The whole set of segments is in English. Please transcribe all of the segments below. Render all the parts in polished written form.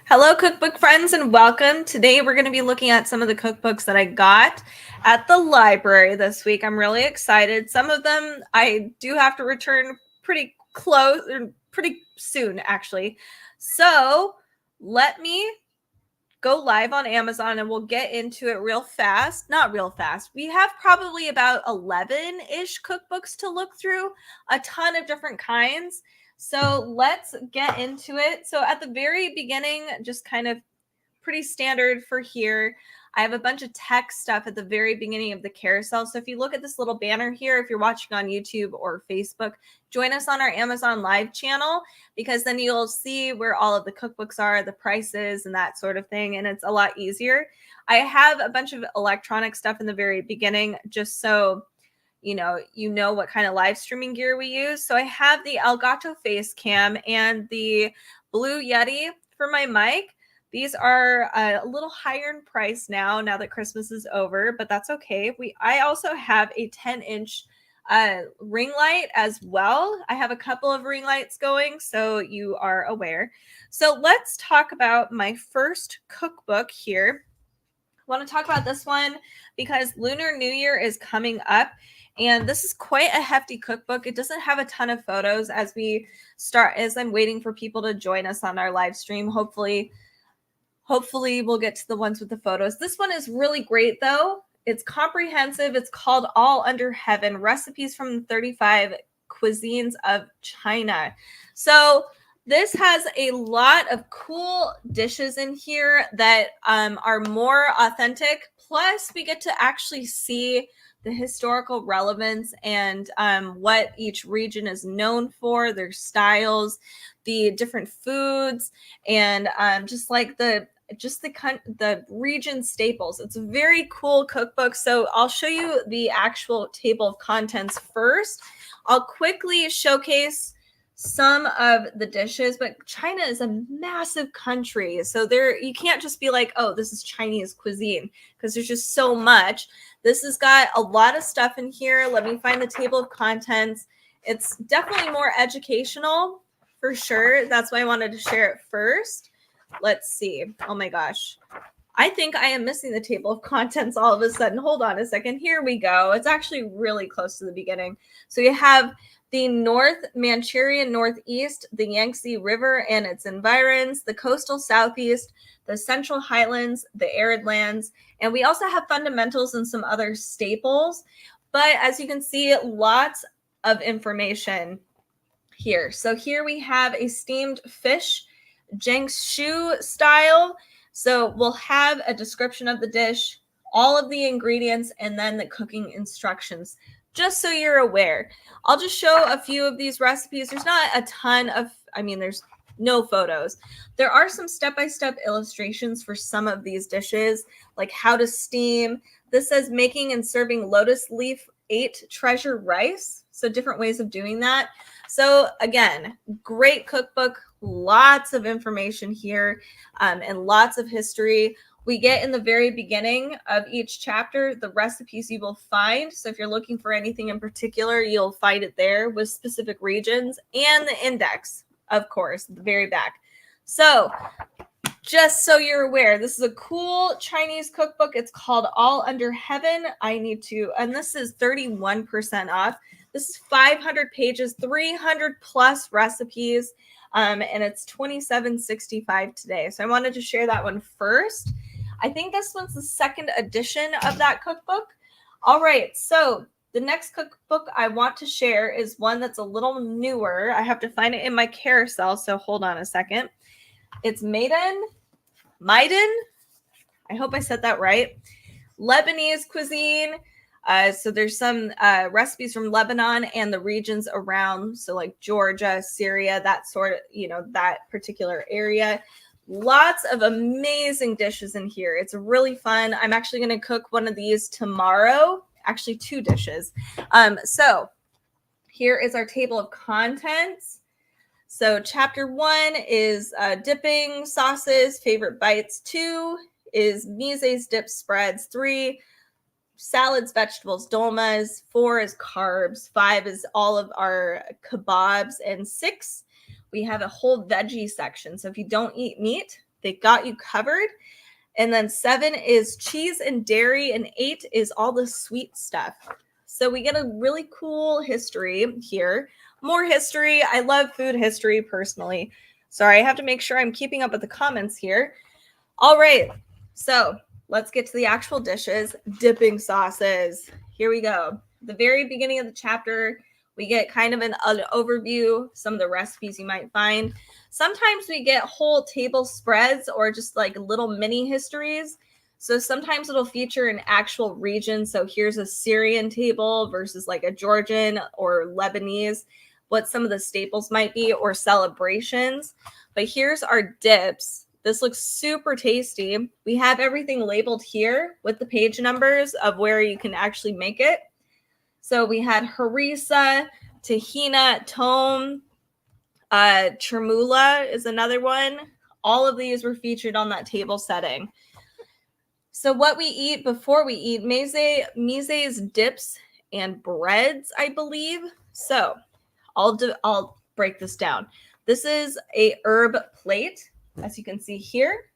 Hello, cookbook friends, and welcome. Today, we're going to be looking at some of the cookbooks that I got at the library this week. I'm really excited. Some of them I do have to return pretty soon, actually. So let me go live on Amazon and we'll get into it real fast. Not real fast. We have probably about 11-ish cookbooks to look through, a ton of different kinds. So let's get into it. So at the very beginning, just kind of pretty standard for here, I have a bunch of text stuff at the very beginning of the carousel. So if you look at this little banner here, if you're watching on YouTube or Facebook, join us on our Amazon Live channel, because then you'll see where all of the cookbooks are, the prices, and that sort of thing. And it's a lot easier. I have a bunch of electronic stuff in the very beginning, just so you know what kind of live streaming gear we use. So I have the Elgato face cam and the Blue Yeti for my mic. These are a little higher in price now that Christmas is over, but that's okay. I also have a 10-inch ring light as well. I have a couple of ring lights going, so you are aware. So let's talk about my first cookbook here. I want to talk about this one because Lunar New Year is coming up, and this is quite a hefty cookbook. It doesn't have a ton of photos as I'm waiting for people to join us on our live stream. Hopefully we'll get to the ones with the photos. This one is really great, though. It's comprehensive. It's called All Under Heaven, Recipes from the 35 Cuisines of China. So this has a lot of cool dishes in here that are more authentic. Plus, we get to actually see the historical relevance and what each region is known for, their styles, the different foods, and just the region staples. It's a very cool cookbook. So I'll show you the actual table of contents first. I'll quickly showcase some of the dishes, but China is a massive country. So you can't just be like, oh, this is Chinese cuisine, because there's just so much. This has got a lot of stuff in here. Let me find the table of contents. It's definitely more educational for sure. That's why I wanted to share it first. Let's see. Oh my gosh. I think I am missing the table of contents all of a sudden. Hold on a second. Here we go. It's actually really close to the beginning. So you have the North Manchurian Northeast, the Yangtze River and its environs, the coastal Southeast, the Central Highlands, the arid lands, and we also have fundamentals and some other staples. But as you can see, lots of information here. So here we have a steamed fish, Jiangsu style. So we'll have a description of the dish, all of the ingredients, and then the cooking instructions, just so you're aware. I'll just show a few of these recipes. There's not a ton of, there's no photos. There are some step-by-step illustrations for some of these dishes, like how to steam. This says making and serving lotus leaf 8 treasure rice. So different ways of doing that. So again, great cookbook, lots of information here, and lots of history. We get in the very beginning of each chapter the recipes you will find. So if you're looking for anything in particular, you'll find it there with specific regions, and the index, of course, at the very back. So just so you're aware, this is a cool Chinese cookbook. It's called All Under Heaven. And this is 31% off. This is 500 pages, 300 plus recipes, and it's $27.65 today. So I wanted to share that one first. I think this one's the second edition of that cookbook. All right, so the next cookbook I want to share is one that's a little newer. I have to find it in my carousel, so hold on a second. It's Maiden. I hope I said that right. Lebanese cuisine. So there's some recipes from Lebanon and the regions around, so like Georgia, Syria, that sort of, that particular area. Lots of amazing dishes in here. It's really fun. I'm actually going to cook one of these tomorrow, actually 2 dishes. So here is our table of contents. So chapter 1 is dipping sauces, favorite bites. 2 is mises, dip spreads. 3, salads, vegetables, dolmas. 4 is carbs. 5 is all of our kebabs. And 6, we have a whole veggie section. So if you don't eat meat, They got you covered. And then 7 is cheese and dairy, and 8 is all the sweet stuff. So we get a really cool history here. More history. I love food history personally. Sorry, I have to make sure I'm keeping up with the comments here. All right, so let's get to the actual dishes. Dipping sauces. Here we go. The very beginning of the chapter, we get kind of an overview, some of the recipes you might find. Sometimes we get whole table spreads or just like little mini histories. So sometimes it'll feature an actual region. So here's a Syrian table versus like a Georgian or Lebanese, what some of the staples might be, or celebrations. But here's our dips. This looks super tasty. We have everything labeled here with the page numbers of where you can actually make it. So we had harissa, tahina, tom, chermoula is another one. All of these were featured on that table setting. So what we eat before we eat, mize's dips and breads, I believe. So I'll break this down. This is a herb plate, as you can see here.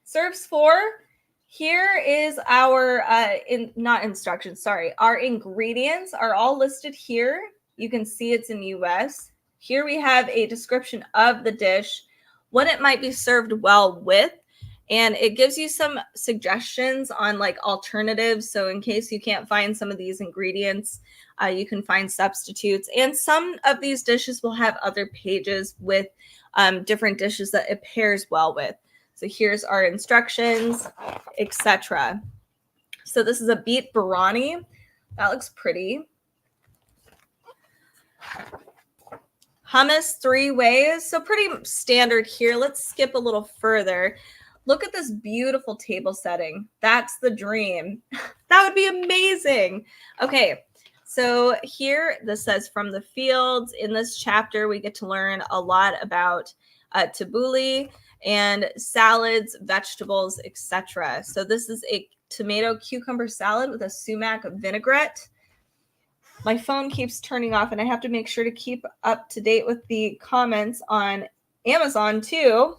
Serves 4. Here is our, our ingredients are all listed here. You can see it's in US. Here we have a description of the dish, what it might be served well with, and it gives you some suggestions on like alternatives. So in case you can't find some of these ingredients, you can find substitutes. And some of these dishes will have other pages with different dishes that it pairs well with. So here's our instructions, etc. So this is a beet biryani. That looks pretty. Hummus 3 ways. So pretty standard here. Let's skip a little further. Look at this beautiful table setting. That's the dream. That would be amazing. Okay, so here this says from the fields. In this chapter, we get to learn a lot about tabbouleh and salads, vegetables, etc. So this is a tomato cucumber salad with a sumac vinaigrette. My phone keeps turning off, and I have to make sure to keep up to date with the comments on Amazon too.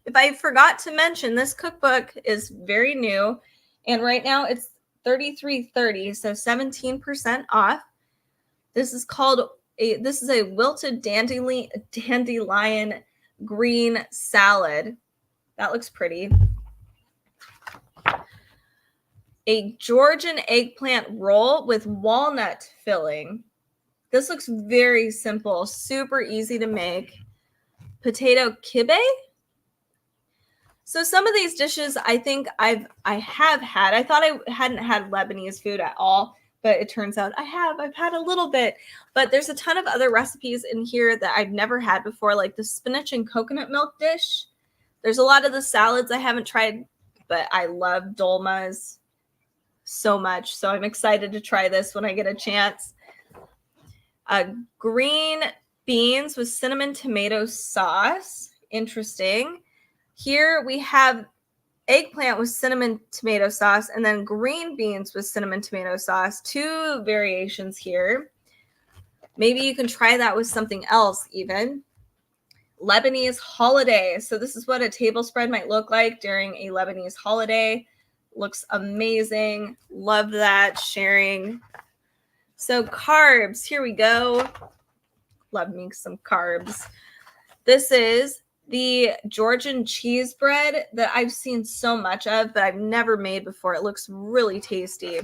If I forgot to mention, this cookbook is very new, and right now it's $33.30, so 17% off. This is a wilted dandelion green salad. That looks pretty. A Georgian eggplant roll with walnut filling. This looks very simple, super easy to make. Potato kibbeh. So some of these dishes I think I have had. I thought I hadn't had Lebanese food at all, but it turns out I have. I've had a little bit, but there's a ton of other recipes in here that I've never had before, like the spinach and coconut milk dish. There's a lot of the salads I haven't tried, but I love dolmas so much. So I'm excited to try this when I get a chance. Green beans with cinnamon tomato sauce. Interesting. Here we have eggplant with cinnamon tomato sauce and then green beans with cinnamon tomato sauce. 2 variations here. Maybe you can try that with something else even. Lebanese holiday. So this is what a table spread might look like during a Lebanese holiday. Looks amazing. Love that sharing. So carbs, here we go. Love me some carbs. This is the Georgian cheese bread that I've seen so much of, but I've never made before. It looks really tasty.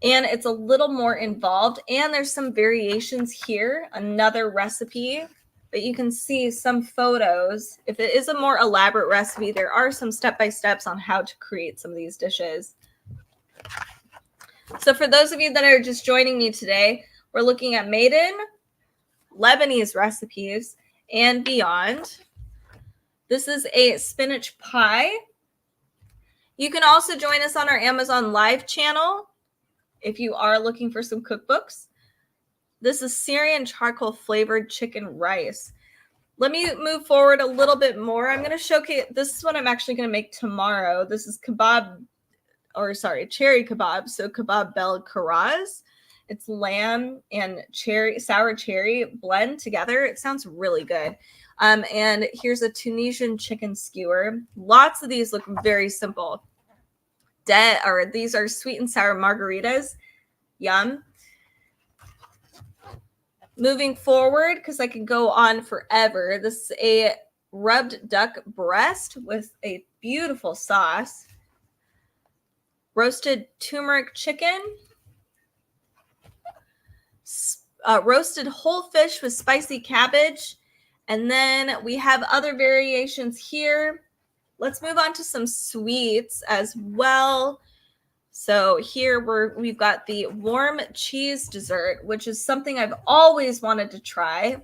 And it's a little more involved. And there's some variations here. Another recipe. But you can see some photos. If it is a more elaborate recipe, there are some step-by-steps on how to create some of these dishes. So for those of you that are just joining me today, we're looking at maiden Lebanese recipes and beyond. This is a spinach pie. You can also join us on our Amazon Live channel if you are looking for some cookbooks. This is Syrian charcoal flavored chicken rice. Let me move forward a little bit more. I'm going to showcase, this is what I'm actually going to make tomorrow. This is cherry kebab. So kebab bel karaz. It's lamb and sour cherry blend together. It sounds really good. And here's a Tunisian chicken skewer. Lots of these look very simple. These are sweet and sour margaritas. Yum. Moving forward, because I can go on forever, this is a rubbed duck breast with a beautiful sauce. Roasted turmeric chicken. Roasted whole fish with spicy cabbage. And then we have other variations here. Let's move on to some sweets as well. So here we've got the warm cheese dessert, which is something I've always wanted to try.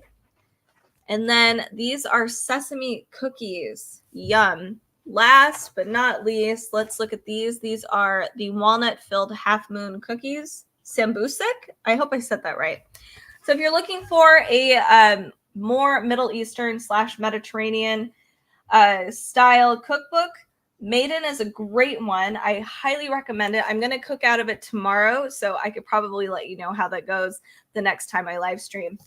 And then these are sesame cookies. Yum. Last but not least, let's look at these. These are the walnut-filled half-moon cookies. Sambusak? I hope I said that right. So if you're looking for a more Middle Eastern / Mediterranean style cookbook, Maiden is a great one. I highly recommend it. I'm going to cook out of it tomorrow, so I could probably let you know how that goes the next time I live stream.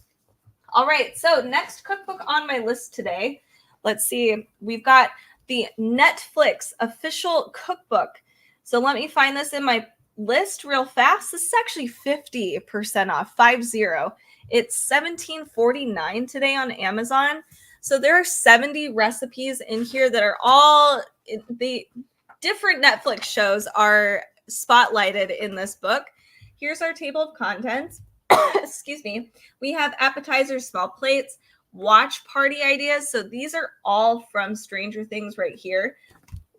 All right, so next cookbook on my list today, let's see. We've got the Netflix official cookbook. So let me find this in my list real fast. This is actually 50% off, 50. It's $17.49 today on Amazon. So there are 70 recipes in here that are all the different Netflix shows are spotlighted in this book. Here's our table of contents. Excuse me. We have appetizers, small plates, watch party ideas. So these are all from Stranger Things right here.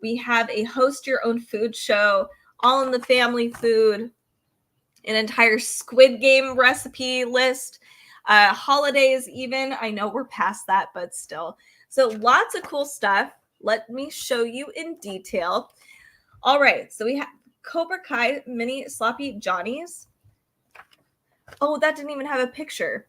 We have a host your own food show, all in the family food, an entire Squid Game recipe list, holidays even. I know we're past that, but still. So lots of cool stuff. Let me show you in detail. All right, so we have Cobra Kai mini sloppy Johnnies. Oh, that didn't even have a picture.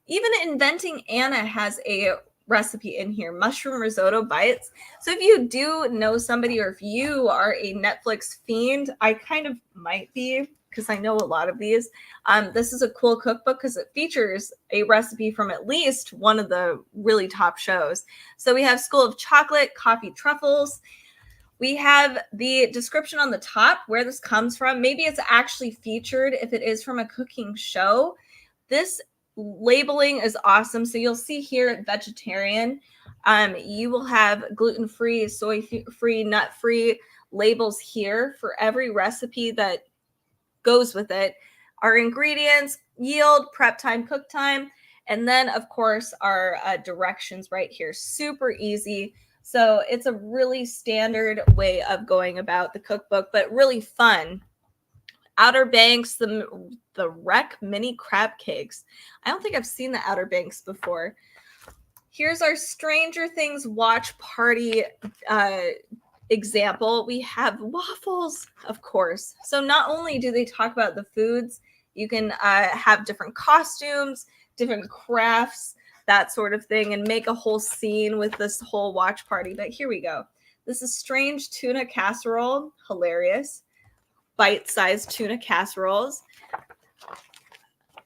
Even Inventing Anna has a recipe in here, mushroom risotto bites. So if you do know somebody, or if you are a Netflix fiend, I kind of might be, because I know a lot of these. This is a cool cookbook because it features a recipe from at least one of the really top shows. So we have School of Chocolate, coffee truffles. We have the description on the top where this comes from. Maybe it's actually featured if it is from a cooking show. This labeling is awesome. So you'll see here vegetarian. You will have gluten-free, soy-free, nut-free labels here for every recipe that goes with it. Our ingredients, yield, prep time, cook time, and then of course our directions right here. Super easy. So it's a really standard way of going about the cookbook, but really fun. Outer Banks, the Wreck mini crab cakes. I don't think I've seen the Outer Banks before. Here's our Stranger Things watch party example. We have waffles, of course. So not only do they talk about the foods, you can have different costumes, different crafts, that sort of thing, and make a whole scene with this whole watch party. But here we go. This is strange tuna casserole. Hilarious. Bite-sized tuna casseroles.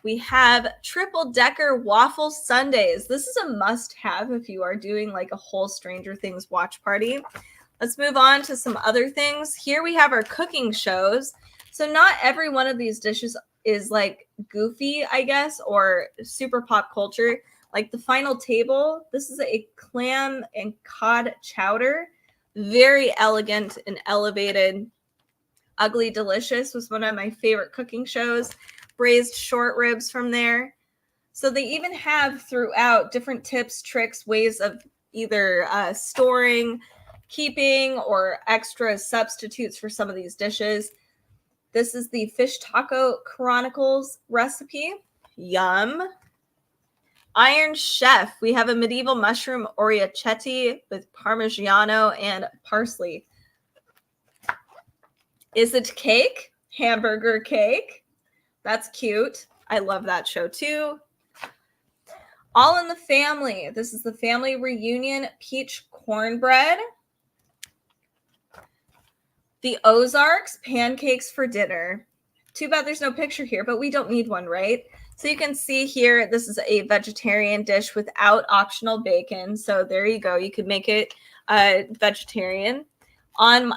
We have triple decker waffle sundaes. This is a must-have if you are doing like a whole Stranger Things watch party. Let's move on to some other things. Here we have our cooking shows. So not every one of these dishes is like goofy, I guess, or super pop culture. Like the Final Table, this is a clam and cod chowder. Very elegant and elevated. Ugly Delicious was one of my favorite cooking shows. Braised short ribs from there. So they even have throughout different tips, tricks, ways of either storing, keeping, or extra substitutes for some of these dishes. This is the Fish Taco Chronicles recipe. Yum. Iron Chef. We have a medieval mushroom orecchiette with Parmigiano and parsley. Is it cake? Hamburger cake. That's cute. I love that show too. All in the Family. This is the family reunion peach cornbread. The Ozarks, pancakes for dinner. too bad there's no picture here, but we don't need one, right? So you can see here, this is a vegetarian dish without optional bacon. So there you go. You could make it vegetarian. On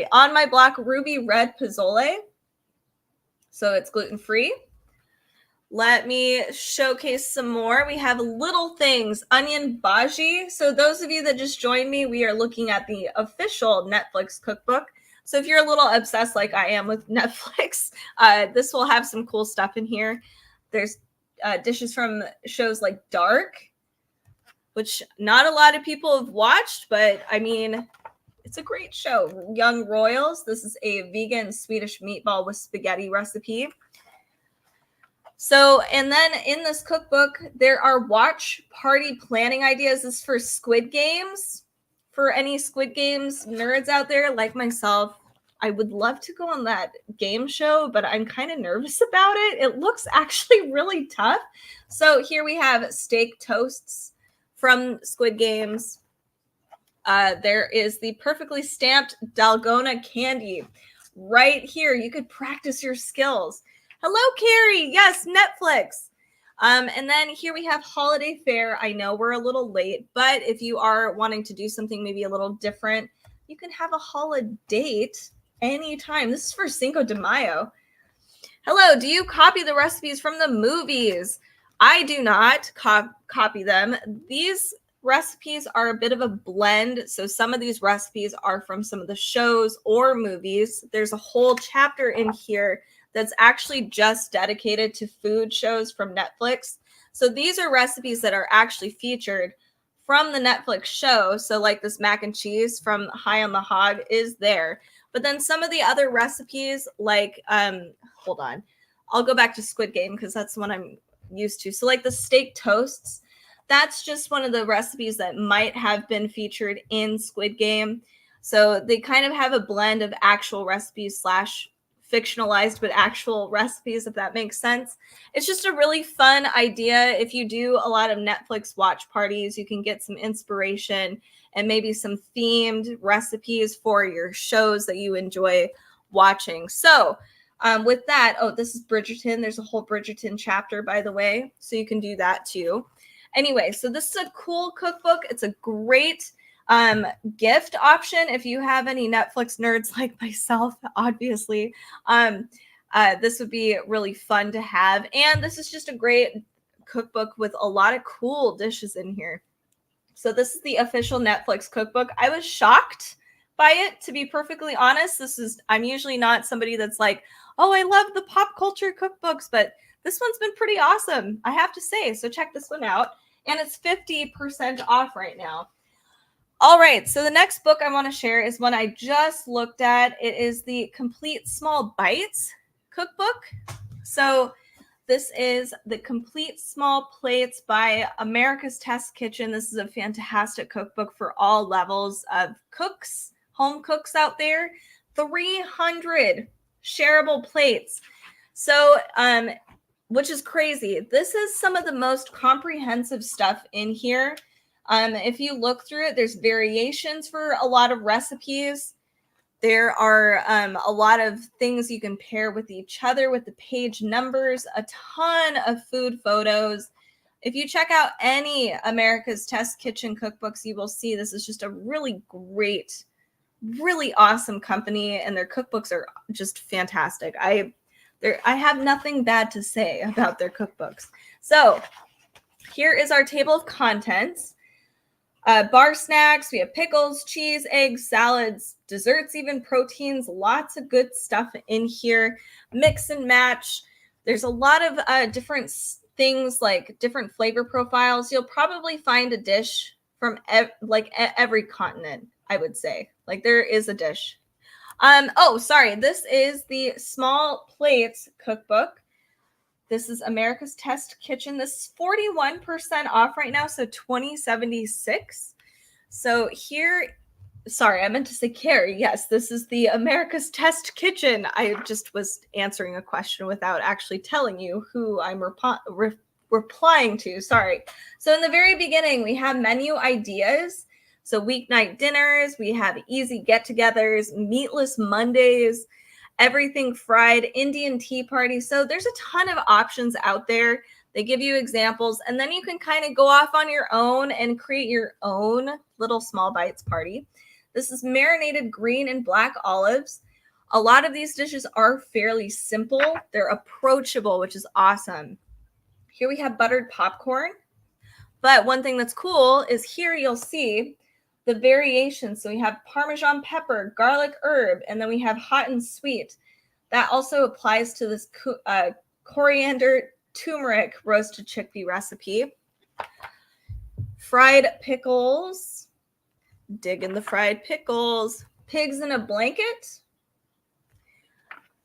my block, ruby red pozole. So it's gluten-free. Let me showcase some more. We have little things, onion bhaji. So those of you that just joined me, we are looking at the official Netflix cookbook. So if you're a little obsessed like I am with Netflix, this will have some cool stuff in here. There's dishes from shows like Dark, which not a lot of people have watched, but I mean, it's a great show. Young Royals. This is a vegan Swedish meatball with spaghetti recipe. So, and then in this cookbook, there are watch party planning ideas. This is for Squid Games. For any Squid Games nerds out there like myself, I would love to go on that game show, but I'm kind of nervous about it. It looks actually really tough. So here we have steak toasts from Squid Games. There is the perfectly stamped Dalgona candy right here. You could practice your skills. Hello, Carrie. Yes, Netflix. And then here we have holiday fare. I know we're a little late, but if you are wanting to do something maybe a little different, you can have a holiday anytime. This is for Cinco de Mayo. Hello, do you copy the recipes from the movies? I do not copy them. These recipes are a bit of a blend. So some of these recipes are from some of the shows or movies. There's a whole chapter in here that's actually just dedicated to food shows from Netflix. So these are recipes that are actually featured from the Netflix show. So like this mac and cheese from High on the Hog is there. But then some of the other recipes like, hold on, I'll go back to Squid Game because that's the one I'm used to. So like the steak toasts, that's just one of the recipes that might have been featured in Squid Game. So they kind of have a blend of actual recipes / fictionalized but actual recipes, if that makes sense. It's just a really fun idea. If you do a lot of Netflix watch parties, you can get some inspiration and maybe some themed recipes for your shows that you enjoy watching. So with that, this is Bridgerton. There's a whole Bridgerton chapter, by the way, so you can do that too. Anyway, so this is a cool cookbook. It's a great gift option if you have any Netflix nerds like myself, obviously. This would be really fun to have. And this is just a great cookbook with a lot of cool dishes in here. So this is the official Netflix cookbook. I was shocked by it, to be perfectly honest. I'm usually not somebody that's like, oh, I love the pop culture cookbooks, but this one's been pretty awesome, I have to say. So check this one out. And it's 50% off right now. All right, so the next book I want to share is one I just looked at. It is the Complete Small Bites cookbook. So this is the Complete Small Plates by America's Test Kitchen. This is a fantastic cookbook for all levels of cooks, home cooks out there. 300 shareable plates. So, which is crazy. This is some of the most comprehensive stuff in here. If you look through it, there's variations for a lot of recipes. There are a lot of things you can pair with each other with the page numbers, a ton of food photos. If you check out any America's Test Kitchen cookbooks, you will see this is just a really great, really awesome company, and their cookbooks are just fantastic. I have nothing bad to say about their cookbooks. So here is our table of contents. Bar snacks, we have pickles, cheese, eggs, salads, desserts, even proteins, lots of good stuff in here. Mix and match. There's a lot of different things like different flavor profiles. You'll probably find a dish from every continent, I would say. Like there is a dish. This is the Small Plates cookbook. This is America's Test Kitchen. This is 41% off right now, so $20.76. So here, sorry, I meant to say Carrie. Yes, this is the America's Test Kitchen. I just was answering a question without actually telling you who I'm replying to. Sorry. So in the very beginning, we have menu ideas. So weeknight dinners, we have easy get-togethers, meatless Mondays. everything fried, Indian tea party. So there's a ton of options out there. They give you examples, and then you can kind of go off on your own and create your own little small bites party. This is marinated green and black olives. A lot of these dishes are fairly simple. They're approachable, which is awesome. Here we have buttered popcorn. But one thing that's cool is here you'll see the variations. So we have Parmesan pepper, garlic herb, and then we have hot and sweet. That also applies to this coriander turmeric roasted chickpea recipe. Fried pickles. Dig in the fried pickles. Pigs in a blanket.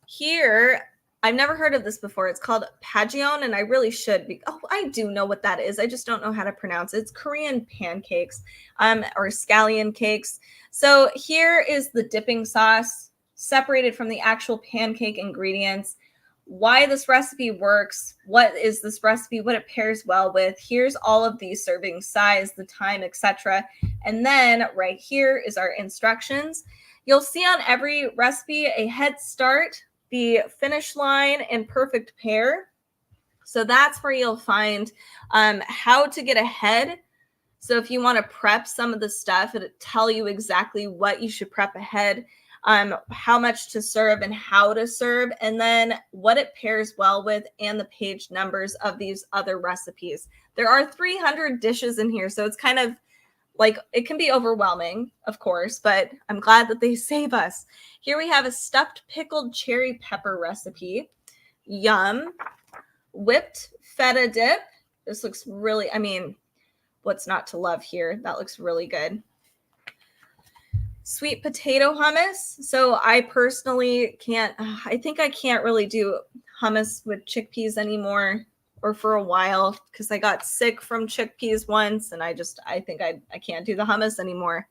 Here, I've never heard of this before. It's called pajeon, and I really should be. Oh, I do know what that is. I just don't know how to pronounce it. It's Korean pancakes, or scallion cakes. So here is the dipping sauce separated from the actual pancake ingredients. Why this recipe works, what is this recipe, what it pairs well with. Here's all of these serving size, the time, etc. And then right here is our instructions. You'll see on every recipe a head start, the finish line, and perfect pair. So that's where you'll find how to get ahead. So if you want to prep some of the stuff, it'll tell you exactly what you should prep ahead, how much to serve and how to serve, and then what it pairs well with, and the page numbers of these other recipes. There are 300 dishes in here, so it's kind of like, it can be overwhelming, of course, but I'm glad that they save us. Here we have a stuffed pickled cherry pepper recipe. Yum. Whipped feta dip. This looks really, I mean, what's not to love here? That looks really good. Sweet potato hummus. So I personally can't, I think I can't really do hummus with chickpeas anymore, or for a while, because I got sick from chickpeas once, and I think I can't do the hummus anymore.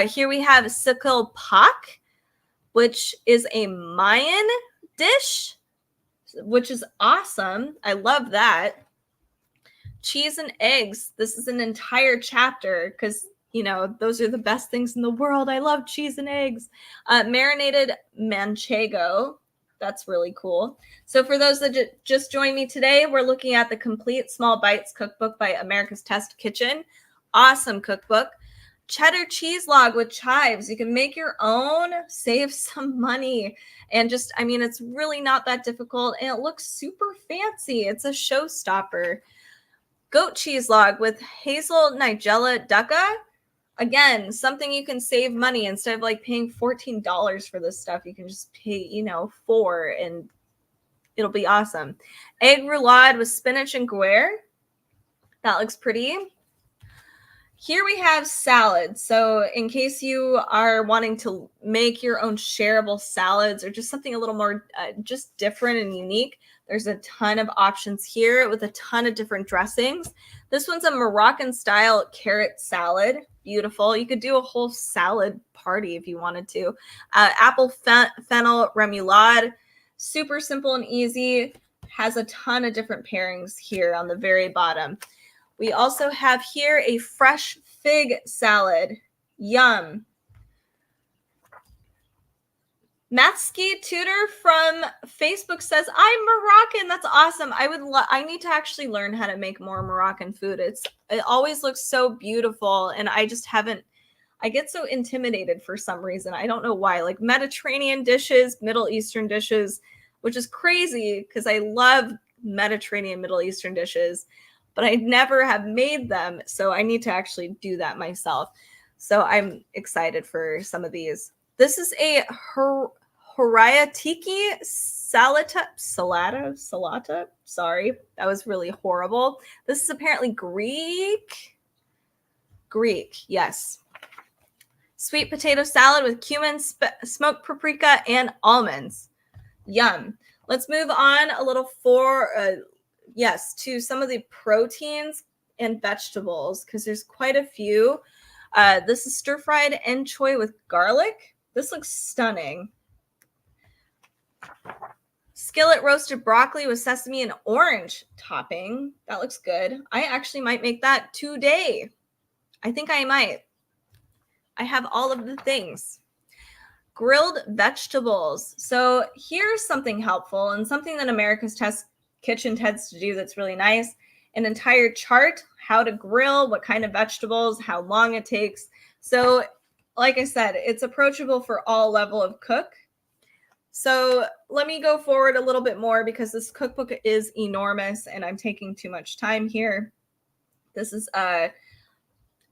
Here we have sikil pak, which is a Mayan dish, which is awesome. I love that. Cheese and eggs. This is an entire chapter because, you know, those are the best things in the world. I love cheese and eggs. Marinated manchego. That's really cool. So for those that just joined me today, we're looking at the Complete Small Bites Cookbook by America's Test Kitchen. Awesome cookbook. Cheddar cheese log with chives. You can make your own, save some money, and just, I mean, it's really not that difficult, and it looks super fancy. It's a showstopper. Goat cheese log with hazel nigella dukkha. Again, something you can save money. Instead of like paying $14 for this stuff, you can just pay, you know, $4, and it'll be awesome. Egg roulade with spinach and guar. That looks pretty. Here we have salad. So in case you are wanting to make your own shareable salads, or just something a little more just different and unique, there's a ton of options here with a ton of different dressings. This one's a Moroccan style carrot salad. Beautiful. You could do a whole salad party if you wanted to. Apple fennel remoulade. Super simple and easy. Has a ton of different pairings here on the very bottom. We also have here a fresh fig salad. Yum. Matsky Tutor from Facebook says, I'm Moroccan. That's awesome. I need to actually learn how to make more Moroccan food. It always looks so beautiful, and I get so intimidated for some reason. I don't know why. Like Mediterranean dishes, Middle Eastern dishes, which is crazy because I love Mediterranean Middle Eastern dishes, but I never have made them. So I need to actually do that myself. So I'm excited for some of these. This is a Horayatiki salata. Sorry, that was really horrible. This is apparently Greek, yes. Sweet potato salad with cumin, smoked paprika, and almonds. Yum. Let's move on a little to some of the proteins and vegetables, because there's quite a few. This is stir-fried enchoy with garlic. This looks stunning. Skillet roasted broccoli with sesame and orange topping. That looks good. I actually might make that today. I think I might. I have all of the things. grilled vegetables. So here's something helpful and something that America's Test Kitchen tends to do that's really nice. An entire chart, how to grill, what kind of vegetables, how long it takes. So like I said, it's approachable for all level of cook. So let me go forward a little bit more because this cookbook is enormous and I'm taking too much time here. This is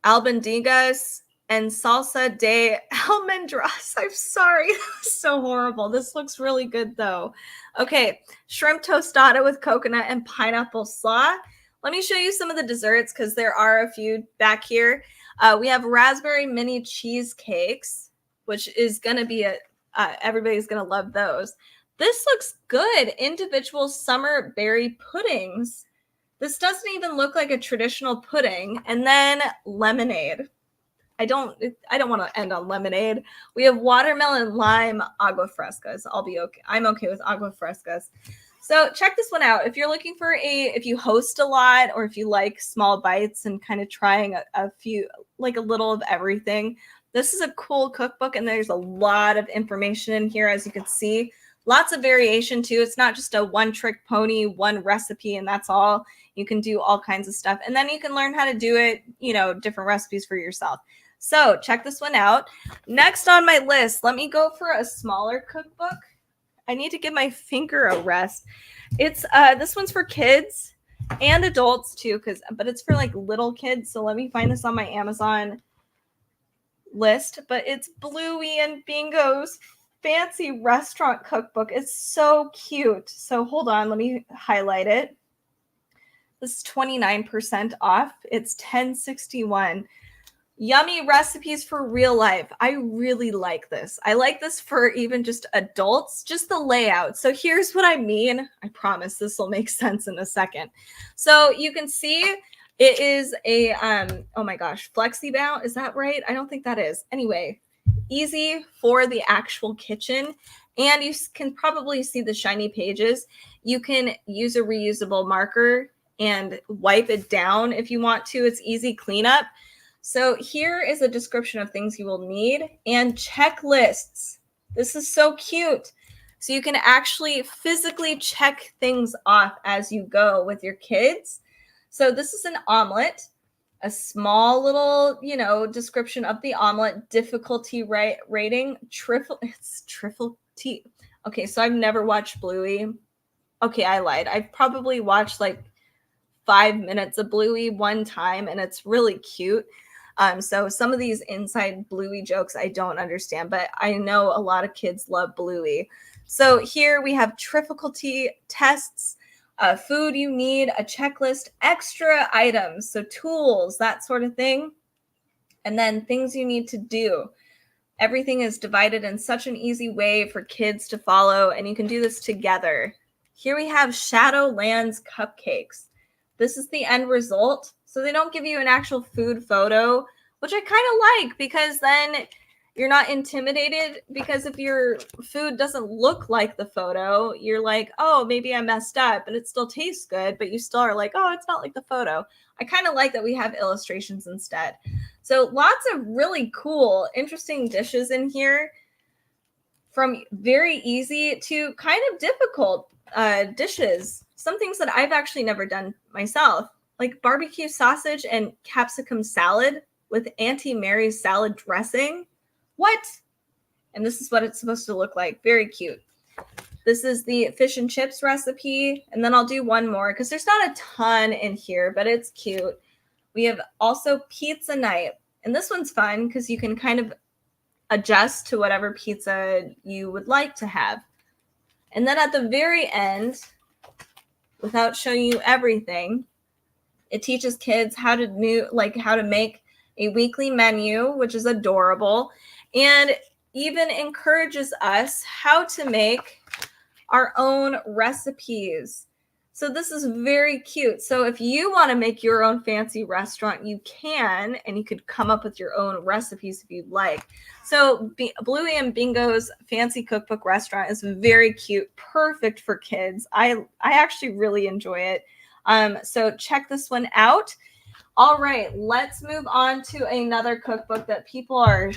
albondigas and salsa de almendras. I'm sorry. So horrible. This looks really good though. Okay, shrimp tostada with coconut and pineapple slaw. Let me show you some of the desserts because there are a few back here. We have raspberry mini cheesecakes, which is going to be everybody's going to love those. This looks good. Individual summer berry puddings. This doesn't even look like a traditional pudding. And then lemonade. I don't want to end on lemonade. We have watermelon lime agua frescas. I'll be okay. I'm okay with agua frescas. So check this one out. If you're looking for if you host a lot or if you like small bites and kind of trying a few, like a little of everything, this is a cool cookbook and there's a lot of information in here, as you can see. Lots of variation too. It's not just a one-trick pony, one recipe, and that's all. You can do all kinds of stuff. And then you can learn how to do it, different recipes for yourself. So check this one out. Next on my list, let me go for a smaller cookbook. I need to give my finger a rest. It's this one's for kids and adults too, but it's for like little kids. So let me find this on my Amazon list. But it's Bluey and Bingo's fancy restaurant cookbook. It's so cute. So hold on, let me highlight it. This is 29% off. It's $10.61. Yummy recipes for real life. I really like this. I like this for even just adults, just the layout. So here's what I mean. I promise this will make sense in a second. So you can see it is a, oh my gosh, flexi-bound. Is that right? I don't think that is. Anyway, easy for the actual kitchen. And you can probably see the shiny pages. You can use a reusable marker and wipe it down if you want to. It's easy cleanup. So here is a description of things you will need and checklists. This is so cute. So you can actually physically check things off as you go with your kids. So this is an omelet, a small little, description of the omelet, difficulty rating, it's triple T. Okay, so I've never watched Bluey. Okay, I lied. I've probably watched like 5 minutes of Bluey one time and it's really cute. So some of these inside Bluey jokes I don't understand, but I know a lot of kids love Bluey. So here we have difficulty tests, food you need, a checklist, extra items, so tools, that sort of thing, and then things you need to do. Everything is divided in such an easy way for kids to follow, and you can do this together. Here we have Shadowlands cupcakes. This is the end result. So they don't give you an actual food photo, which I kind of like because then you're not intimidated, because if your food doesn't look like the photo, you're like, oh, maybe I messed up, but it still tastes good, but you still are like, oh, it's not like the photo. I kind of like that we have illustrations instead. So lots of really cool, interesting dishes in here, from very easy to kind of difficult dishes. Some things that I've actually never done myself, like barbecue sausage and capsicum salad with Auntie Mary's salad dressing. What? And this is what it's supposed to look like. Very cute. This is the fish and chips recipe. And then I'll do one more because there's not a ton in here, but it's cute. We have also pizza night. And this one's fun because you can kind of adjust to whatever pizza you would like to have. And then at the very end, without showing you everything, it teaches kids how to make a weekly menu, which is adorable, and even encourages us how to make our own recipes. So this is very cute. So if you want to make your own fancy restaurant, you can, and you could come up with your own recipes if you'd like. So Bluey and Bingo's fancy cookbook restaurant is very cute, perfect for kids. I actually really enjoy it. So check this one out. All right, let's move on to another cookbook that people are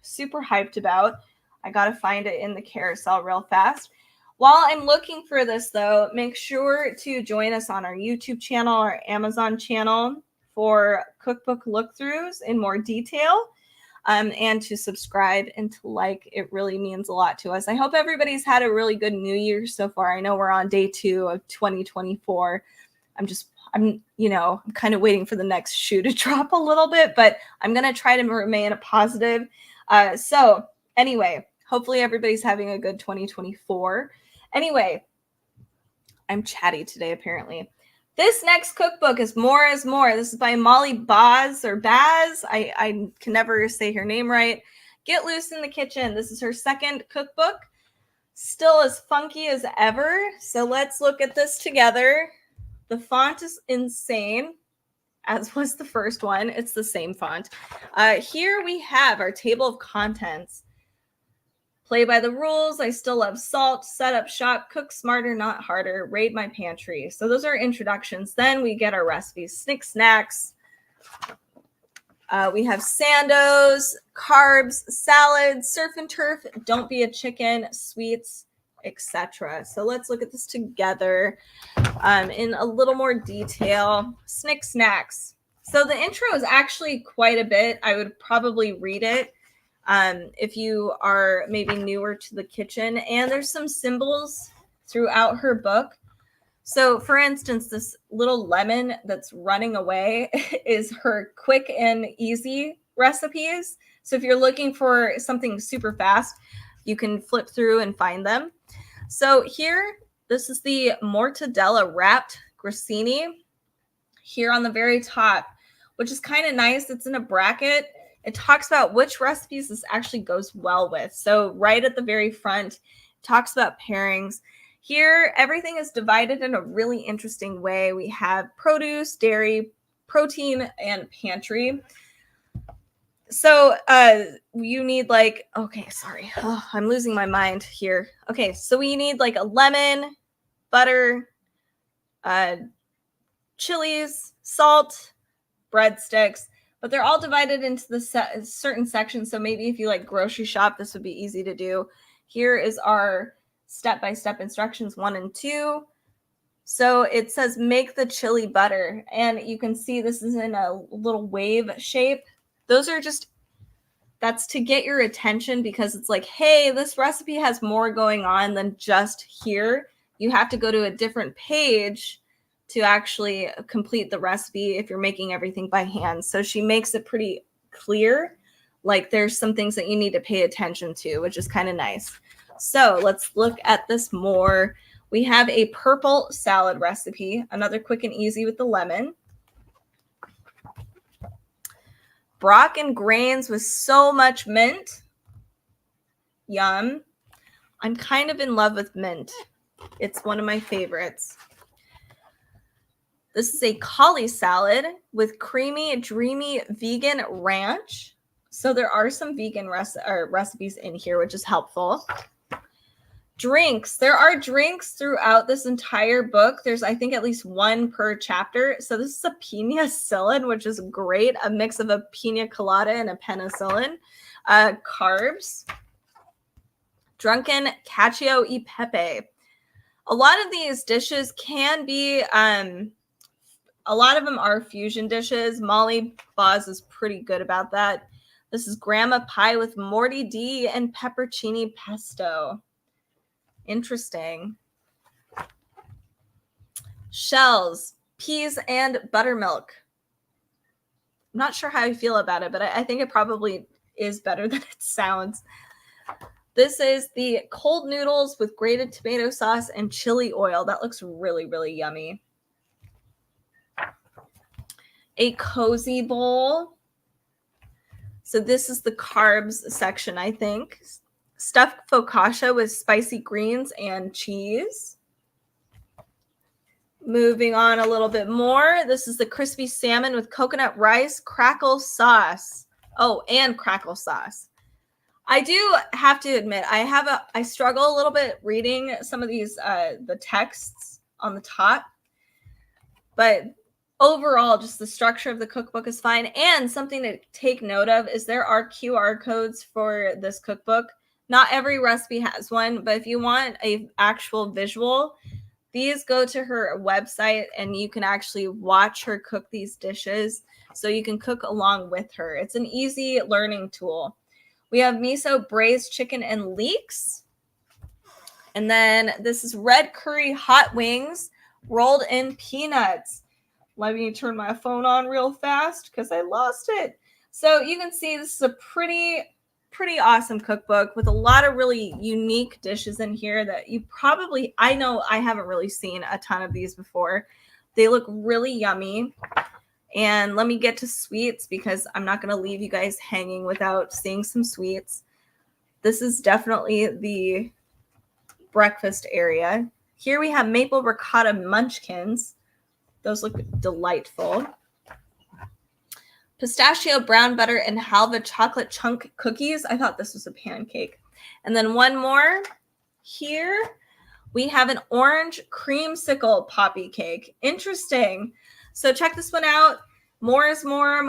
super hyped about. I got to find it in the carousel real fast. While I'm looking for this, though, make sure to join us on our YouTube channel, our Amazon channel for cookbook look-throughs in more detail, and to subscribe and to like. It really means a lot to us. I hope everybody's had a really good New Year so far. I know we're on day 2 of 2024. I'm kind of waiting for the next shoe to drop a little bit, but I'm going to try to remain positive. So anyway, hopefully everybody's having a good 2024. Anyway, I'm chatty today, apparently. This next cookbook is More is More. This is by Molly Baz or Baz. I can never say her name right. Get Loose in the Kitchen. This is her second cookbook. Still as funky as ever. So let's look at this together. The font is insane, as was the first one. It's the same font. Here we have our table of contents. Play by the rules. I still love salt. Set up shop. Cook smarter, not harder. Raid my pantry. So those are introductions. Then we get our recipes. Snick snacks. We have sandos, carbs, salads, surf and turf. Don't be a chicken. Sweets, etc. So let's look at this together in a little more detail. Snick snacks. So the intro is actually quite a bit. I would probably read it if you are maybe newer to the kitchen. And there's some symbols throughout her book. So for instance, this little lemon that's running away is her quick and easy recipes. So if you're looking for something super fast, you can flip through and find them. So here, this is the mortadella wrapped grissini here on the very top, which is kind of nice. It's in a bracket. It talks about which recipes this actually goes well with. So right at the very front, it talks about pairings. Here, everything is divided in a really interesting way. We have produce, dairy, protein, and pantry. So you need I'm losing my mind here. Okay, so we need like a lemon, butter, chilies, salt, breadsticks, but they're all divided into the certain sections. So maybe if you like grocery shop, this would be easy to do. Here is our step-by-step instructions 1 and 2. So it says make the chili butter, and you can see this is in a little wave shape. That's to get your attention, because it's like, hey, this recipe has more going on than just here. You have to go to a different page to actually complete the recipe if you're making everything by hand. So she makes it pretty clear, like there's some things that you need to pay attention to, which is kind of nice. So let's look at this more. We have a purple salad recipe, another quick and easy with the lemon. Brock and grains with so much mint. Yum. I'm kind of in love with mint. It's one of my favorites. This is a cauli salad with creamy, dreamy vegan ranch. So there are some vegan recipes in here, which is helpful. Drinks. There are drinks throughout this entire book. There's, I think, at least one per chapter. So this is a penicillin, which is great. A mix of a pina colada and a penicillin. Carbs. Drunken cacio e pepe. A lot of these dishes can be, a lot of them are fusion dishes. Molly Baz is pretty good about that. This is grandma pie with Morty D and peppercini pesto. Interesting. Shells, peas, and buttermilk. I'm not sure how I feel about it, but I think it probably is better than it sounds. This is the cold noodles with grated tomato sauce and chili oil. That looks really, really yummy. A cozy bowl. So this is the carbs section, I think. Stuffed focaccia with spicy greens and cheese. Moving on a little bit more. This is the crispy salmon with coconut rice, crackle sauce. Oh, and crackle sauce. I do have to admit, I struggle a little bit reading some of these, the texts on the top. But overall, just the structure of the cookbook is fine. And something to take note of is there are QR codes for this cookbook. Not every recipe has one, but if you want a actual visual, these go to her website and you can actually watch her cook these dishes so you can cook along with her. It's an easy learning tool. We have miso braised chicken and leeks. And then this is red curry hot wings rolled in peanuts. Let me turn my phone on real fast because I lost it. So you can see this is a pretty awesome cookbook with a lot of really unique dishes in here that you probably, I know I haven't really seen a ton of these before. They look really yummy. And let me get to sweets because I'm not going to leave you guys hanging without seeing some sweets. This is definitely the breakfast area. Here we have maple ricotta munchkins. Those look delightful. Pistachio brown butter and halva chocolate chunk cookies. I thought this was a pancake. And then one more. Here we have an orange creamsicle poppy cake. Interesting. So check this one out. More is More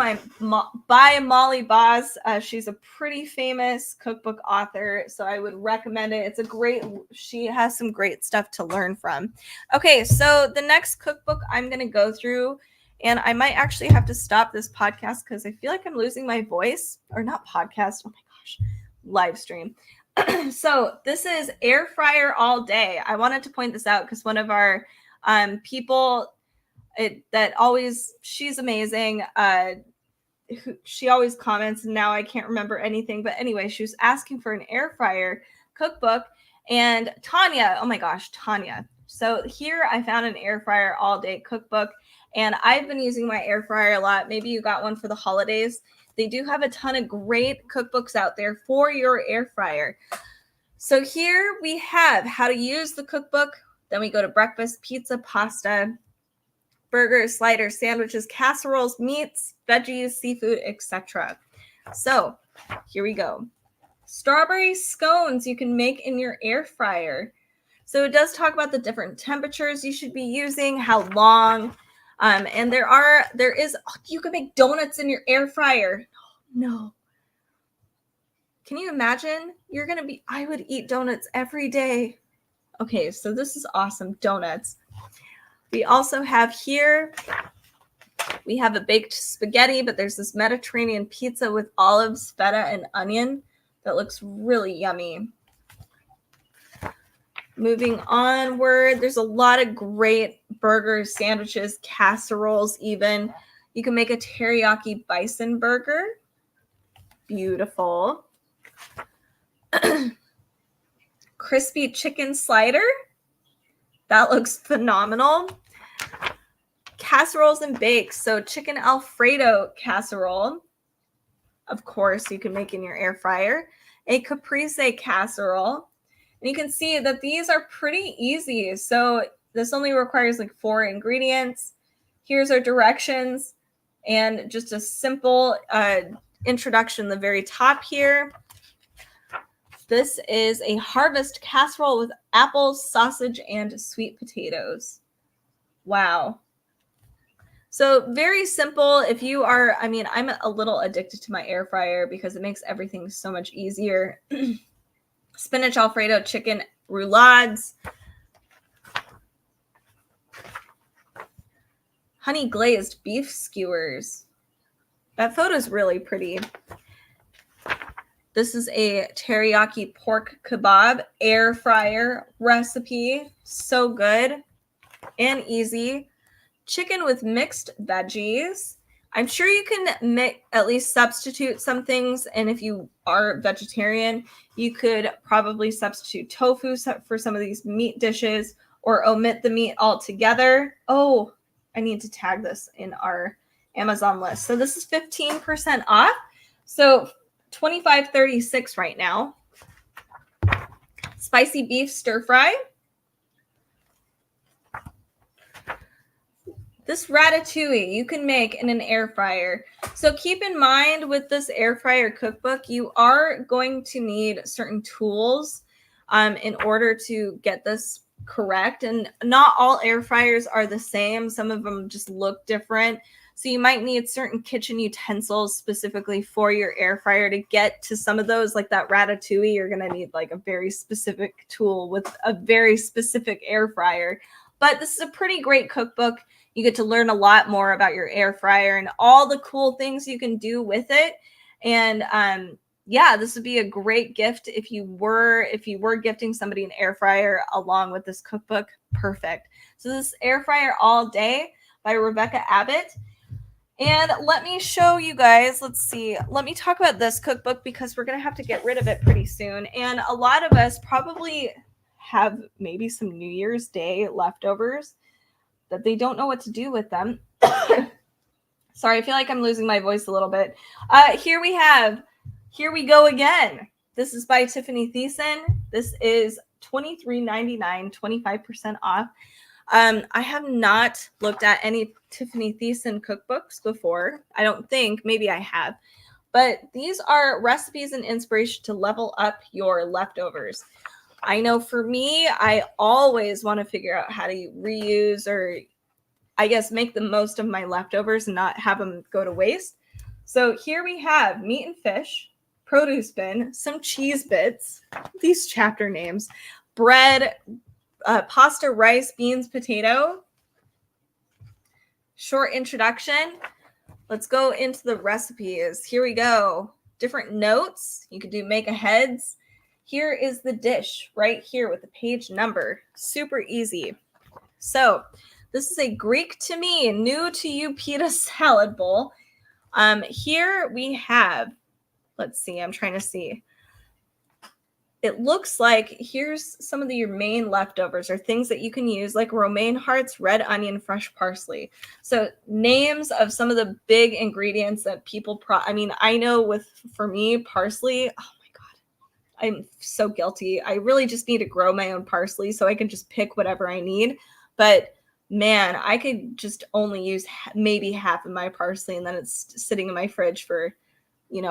by Molly Boz. She's a pretty famous cookbook author, so I would recommend it. She has some great stuff to learn from. Okay, so the next cookbook I'm going to go through, and I might actually have to stop this podcast because I feel like I'm losing my voice. Or not podcast, oh my gosh, live stream. So this is Air Fryer All Day. I wanted to point this out because one of our people... she's amazing. She always comments, and now I can't remember anything. But anyway, she was asking for an air fryer cookbook. And Tanya, oh my gosh, Tanya. So here I found an air fryer all day cookbook, and I've been using my air fryer a lot. Maybe you got one for the holidays. They do have a ton of great cookbooks out there for your air fryer. So here we have how to use the cookbook. Then we go to breakfast, pizza, pasta, burgers, sliders, sandwiches, casseroles, meats, veggies, seafood, etc. So here we go. Strawberry scones you can make in your air fryer. So it does talk about the different temperatures you should be using, how long, and you can make donuts in your air fryer. No. Can you imagine? I would eat donuts every day. Okay, so this is awesome, donuts. We also have here, we have a baked spaghetti, but there's this Mediterranean pizza with olives, feta, and onion that looks really yummy. Moving onward, there's a lot of great burgers, sandwiches, casseroles even. You can make a teriyaki bison burger. Beautiful. Crispy chicken slider. That looks phenomenal. Casseroles and bakes. So chicken Alfredo casserole. Of course, you can make in your air fryer. A caprese casserole. And you can see that these are pretty easy. So this only requires like 4 ingredients. Here's our directions and just a simple introduction at the very top here. This is a harvest casserole with apples, sausage, and sweet potatoes. Wow. So very simple. If you are, I'm a little addicted to my air fryer because it makes everything so much easier. Spinach Alfredo chicken roulades. Honey glazed beef skewers. That photo is really pretty. This is a teriyaki pork kebab air fryer recipe. So good and easy. Chicken with mixed veggies. I'm sure you can at least substitute some things. And if you are vegetarian, you could probably substitute tofu for some of these meat dishes or omit the meat altogether. Oh, I need to tag this in our Amazon list. So this is 15% off. So $25.36 right now. Spicy beef stir fry. This ratatouille you can make in an air fryer. So keep in mind with this air fryer cookbook, you are going to need certain tools in order to get this correct. And not all air fryers are the same. Some of them just look different. So you might need certain kitchen utensils specifically for your air fryer to get to some of those, like that ratatouille. You're going to need like a very specific tool with a very specific air fryer. But this is a pretty great cookbook. You get to learn a lot more about your air fryer and all the cool things you can do with it. And yeah, this would be a great gift if you were gifting somebody an air fryer along with this cookbook. Perfect. So this Air Fryer All Day by Rebecca Abbott. And let me show you guys, let's see, let me talk about this cookbook because we're going to have to get rid of it pretty soon. And a lot of us probably have maybe some New Year's Day leftovers that they don't know what to do with them. Sorry, I feel like I'm losing my voice a little bit. Here we go again. This is by Tiffany Thiessen. This is $23.99, 25% off. I have not looked at any Tiffany Thiessen cookbooks before. I don't think. Maybe I have. But these are recipes and inspiration to level up your leftovers. I know for me, I always want to figure out how to reuse or, I guess, make the most of my leftovers and not have them go to waste. So here we have meat and fish, produce bin, some cheese bits, these chapter names, bread, pasta, rice, beans, potato. Short introduction. Let's go into the recipes. Here we go. Different notes. You could do make aheads. Here is the dish right here with the page number. Super easy. So this is a Greek to me, new to you pita salad bowl. Here we have, let's see, I'm trying to see. It looks like here's some of your main leftovers or things that you can use, like romaine hearts, red onion, fresh parsley. So names of some of the big ingredients that people I know for me, parsley, oh my God, I'm so guilty. I really just need to grow my own parsley so I can just pick whatever I need. But man, I could just only use maybe half of my parsley and then it's sitting in my fridge for,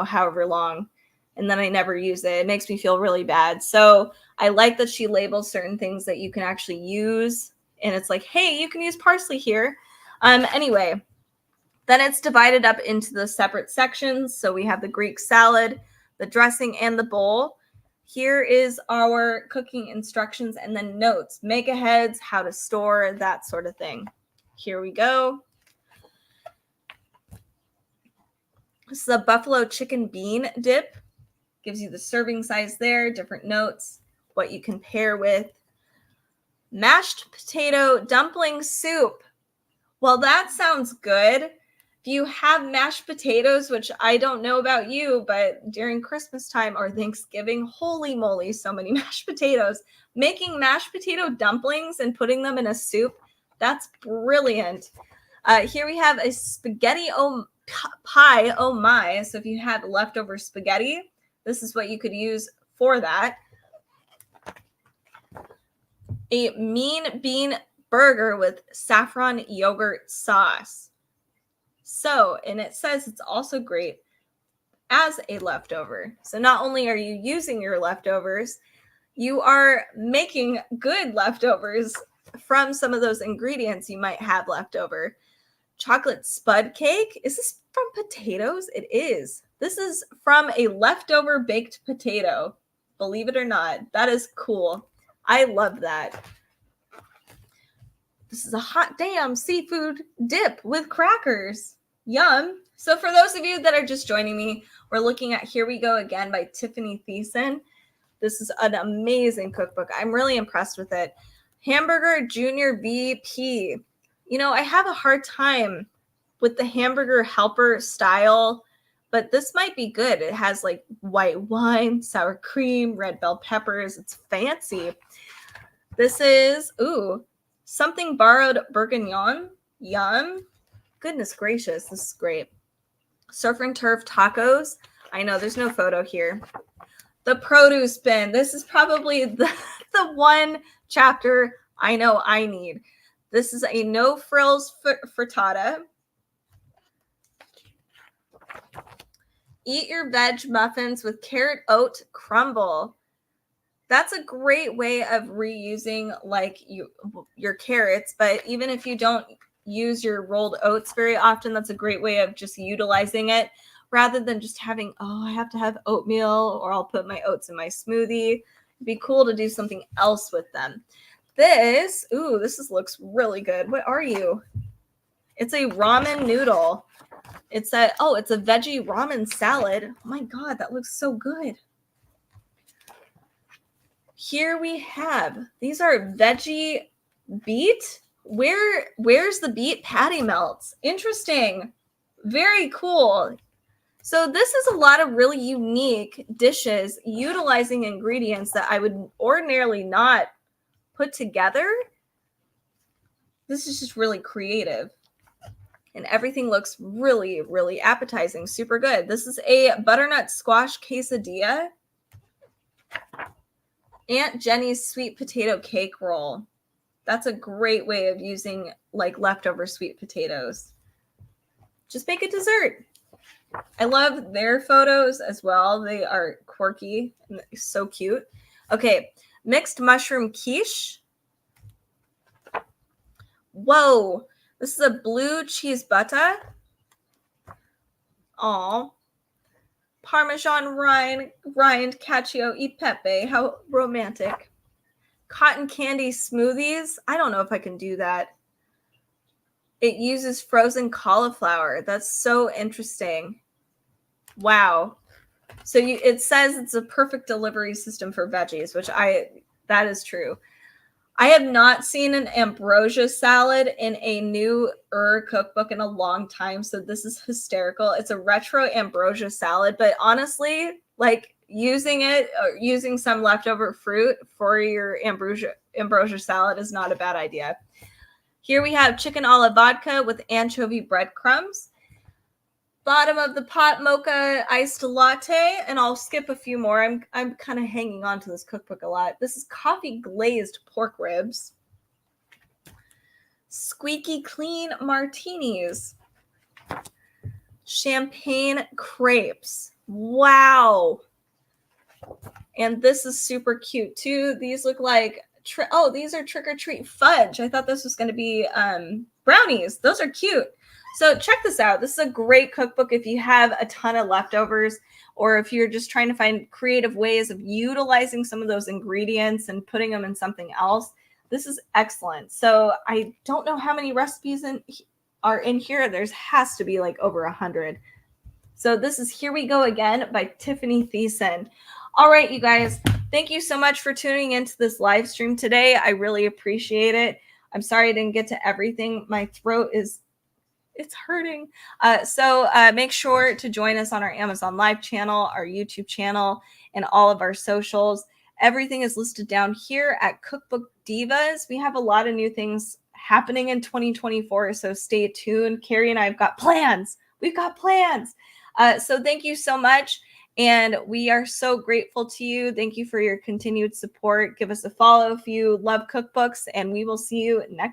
however long. And then I never use it. It makes me feel really bad. So I like that she labels certain things that you can actually use. And it's like, hey, you can use parsley here. Anyway, then it's divided up into the separate sections. So we have the Greek salad, the dressing, and the bowl. Here is our cooking instructions and then notes, make aheads, how to store, that sort of thing. Here we go. This is a buffalo chicken bean dip. Gives you the serving size there, different notes, what you can pair with. Mashed potato dumpling soup. Well, that sounds good. If you have mashed potatoes, which I don't know about you, but during Christmas time or Thanksgiving, holy moly, so many mashed potatoes. Making mashed potato dumplings and putting them in a soup, that's brilliant. Here we have a spaghetti pie, oh my. So if you have leftover spaghetti, this is what you could use for that. A mean bean burger with saffron yogurt sauce. So, and it says it's also great as a leftover. So not only are you using your leftovers, you are making good leftovers from some of those ingredients you might have left over. Chocolate spud cake. Is this from potatoes? It is. This is from a leftover baked potato. Believe it or not. That is cool. I love that. This is a hot damn seafood dip with crackers. Yum. So for those of you that are just joining me, we're looking at Here We Go Again by Tiffany Thiessen. This is an amazing cookbook. I'm really impressed with it. Hamburger Junior VP. I have a hard time with the hamburger helper style, but this might be good. It has like white wine, sour cream, red bell peppers. It's fancy. This is, something borrowed bourguignon. Yum. Goodness gracious, this is great. Surf and turf tacos. I know there's no photo here. The produce bin. This is probably the one chapter I know I need. This is a no frills frittata. Eat your veg muffins with carrot oat crumble. That's a great way of reusing like your carrots, but even if you don't use your rolled oats very often, that's a great way of just utilizing it rather than just having, oh, I have to have oatmeal or I'll put my oats in my smoothie. It'd be cool to do something else with them. This looks really good. What are you? It's a ramen noodle. It's a veggie ramen salad. Oh my God, that looks so good. Here we have, these are veggie beet. Where's the beet patty melts? Interesting. Very cool. So this is a lot of really unique dishes utilizing ingredients that I would ordinarily not put together. This is just really creative. And everything looks really, really appetizing. Super good. This is a butternut squash quesadilla. Aunt Jenny's sweet potato cake roll. That's a great way of using like leftover sweet potatoes. Just make a dessert. I love their photos as well. They are quirky and so cute. Okay, mixed mushroom quiche. Whoa, this is a blue cheese butter. Aw. Parmesan rind cacio e pepe. How romantic. Cotton candy smoothies. I don't know if I can do that. It uses frozen cauliflower. That's so interesting. Wow. So it says it's a perfect delivery system for veggies, which that is true. I have not seen an ambrosia salad in a newer cookbook in a long time, so this is hysterical. It's a retro ambrosia salad, but honestly, like using it or using some leftover fruit for your ambrosia salad is not a bad idea. Here we have chicken a la vodka with anchovy breadcrumbs. Bottom of the pot mocha iced latte, and I'll skip a few more. I'm kind of hanging on to this cookbook a lot. This is coffee glazed pork ribs. Squeaky clean martinis. Champagne crepes. Wow. And this is super cute too. These look like these are trick or treat fudge. I thought this was going to be brownies. Those are cute. So check this out. This is a great cookbook if you have a ton of leftovers or if you're just trying to find creative ways of utilizing some of those ingredients and putting them in something else. This is excellent. So I don't know how many recipes are in here. There's has to be like over 100. So this is Here We Go Again by Tiffany Thiessen. All right, you guys, thank you so much for tuning into this live stream today. I really appreciate it. I'm sorry I didn't get to everything. My throat it's hurting. So make sure to join us on our Amazon Live channel, our YouTube channel, and all of our socials. Everything is listed down here at Cookbook Divas. We have a lot of new things happening in 2024, so stay tuned. Carrie and I have got plans. We've got plans. So thank you so much. And we are so grateful to you. Thank you for your continued support. Give us a follow if you love cookbooks, and we will see you next